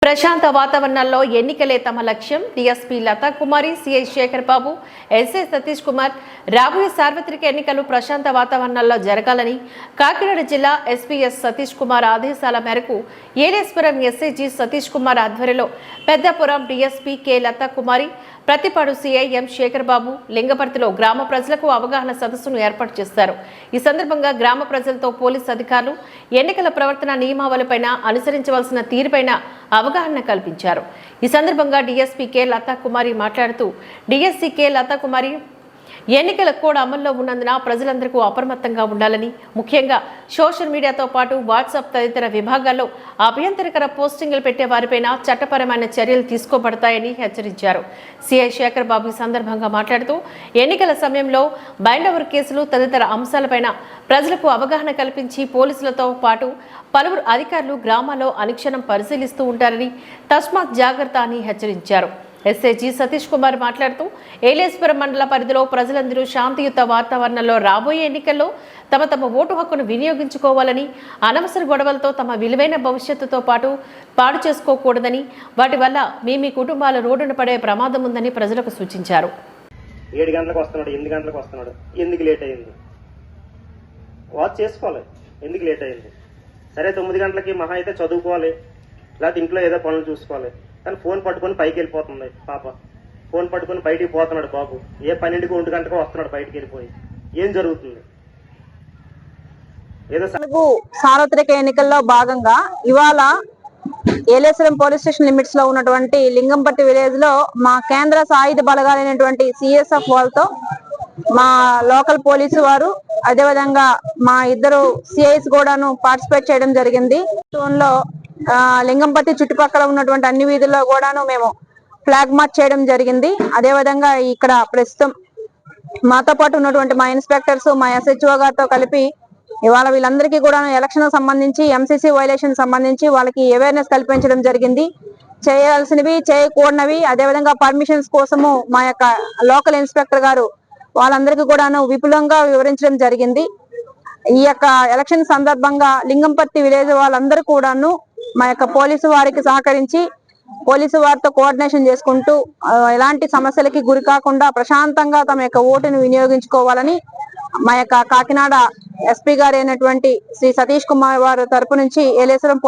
ప్రశాంత వాతావరణంలో ఎన్నికలే తమ లక్ష్యం. డీఎస్పీ లతా కుమారి, సిఐ శేఖర్ బాబు, ఎస్ఐ సతీష్ కుమార్. రాబోయే సార్వత్రిక ఎన్నికలు ప్రశాంత వాతావరణంలో జరగాలని కాకినాడ జిల్లా ఎస్పీఎస్ సతీష్ కుమార్ ఆదేశాల మేరకు ఏలేశ్వరం ఎస్ఐజీ సతీష్ కుమార్ ఆధ్వర్యంలో పెద్దపురం డీఎస్పీ కె లతా కుమారి, ప్రతిపాడు సిఐ ఎం శేఖర్ బాబు లింగపర్తిలో గ్రామ ప్రజలకు అవగాహన సదస్సును ఏర్పాటు చేశారు. ఈ సందర్భంగా గ్రామ ప్రజలతో పోలీసు అధికారులు ఎన్నికల ప్రవర్తన నియమావళిపైన అనుసరించవలసిన తీరుపైన అవగాహన కల్పించారు. ఈ సందర్భంగా డీఎస్పీ కె లతా కుమారి మాట్లాడుతూ డీఎస్పీ కె లతా కుమారి ఎన్నికల కోడ్ అమల్లో ఉన్నందున ప్రజలందరికీ అప్రమత్తంగా ఉండాలని, ముఖ్యంగా సోషల్ మీడియాతో పాటు వాట్సాప్ తదితర విభాగాల్లో అభ్యంతరకర పోస్టింగ్లు పెట్టే వారిపైన చట్టపరమైన చర్యలు తీసుకోబడతాయని హెచ్చరించారు. సిఐ శేఖర్ బాబు ఈ సందర్భంగా మాట్లాడుతూ ఎన్నికల సమయంలో బైండోవర్ కేసులు తదితర అంశాలపైన ప్రజలకు అవగాహన కల్పించి పోలీసులతో పాటు పలువురు అధికారులు గ్రామాల్లో అనుక్షణం పరిశీలిస్తూ ఉంటారని, తస్మాత్ జాగ్రత్త అని హెచ్చరించారు. ఎస్ఐజీ సతీష్ కుమార్ మాట్లాడుతూ ఏలేశ్వరం మండల పరిధిలో ప్రజలందరూ శాంతియుత వాతావరణంలో రాబోయే ఎన్నికల్లో తమ ఓటు హక్కును వినియోగించుకోవాలని, అనవసర గొడవలతో తమ విలువైన భవిష్యత్తుతో పాడు చేసుకోకూడదని, వాటి వల్ల మీ కుటుంబాల రోడ్డున పడే ప్రమాదం ఉందని ప్రజలకు సూచించారు. 7 గంటలకు వస్తున్నాడు, 8 గంటలకు వస్తున్నాడు, ఎందుకు లేట్ అయింది? వాచ్ చేసుకోవాలి, ఎందుకు లేట్ అయింది? సరే 9 గంటలకి మహా అయితే చదువుకోవాలి, లేకపోతే ఇంట్లో ఏదో పనులు చూసుకోవాలి. కానీ ఫోన్ పట్టుకొని పైకి వెళ్ళిపోతుంది పాప. ఫోన్ పట్టుకొని బయటికి పోతున్నాడు బాబు. ఏ 12కి 1 గంటకు వస్తున్నాడు బయటికి వెళ్ళిపోయి. ఏం జరుగుతుంది? ఏదో సార్వత్రిక ఎన్నికల్లో భాగంగా ఇవాళ ఏలేశ్వరం పోలీస్ స్టేషన్ లిమిట్స్ లో ఉన్నటువంటి లింగంపట్టి విలేజ్ లో మా కేంద్ర సాయుధ బలగాలైనటువంటి సిఎస్ఎఫ్ వాళ్ళతో మా లోకల్ పోలీసు వారు, అదేవిధంగా మా ఇద్దరు సిఐస్ కూడాను పార్టిసిపేట్ చేయడం జరిగింది. లో లింగంపట్టి చుట్టుపక్కల ఉన్నటువంటి అన్ని వీధుల్లో కూడాను మేము ఫ్లాగ్ మార్చ్ చేయడం జరిగింది. అదేవిధంగా ఇక్కడ ప్రస్తుతం మాతో పాటు ఉన్నటువంటి మా ఇన్స్పెక్టర్స్, మా ఎస్హెచ్ఓ గారితో కలిపి ఇవాళ వీళ్ళందరికీ కూడా ఎలక్షన్ సంబంధించి, ఎంసీసీ వైలేషన్ సంబంధించి వాళ్ళకి అవేర్నెస్ కల్పించడం జరిగింది. చేయాల్సినవి, చేయకూడనివి, అదేవిధంగా పర్మిషన్స్ కోసము మా యొక్క లోకల్ ఇన్స్పెక్టర్ గారు వాళ్ళందరికీ కూడాను విపులంగా వివరించడం జరిగింది. ఈ యొక్క ఎలక్షన్ సందర్భంగా లింగంపర్తి విలేజ్ వాళ్ళందరూ కూడాను మా యొక్క పోలీసు వారికి సహకరించి పోలీసు వారితో కోఆర్డినేషన్ చేసుకుంటూ ఎలాంటి సమస్యలకి గురి కాకుండా ప్రశాంతంగా తమ యొక్క ఓటును వినియోగించుకోవాలని మా యొక్క కాకినాడ ఎస్పీ గారు అయినటువంటి శ్రీ సతీష్ కుమార్ వారి తరపు నుంచి ఏలేశ్వరం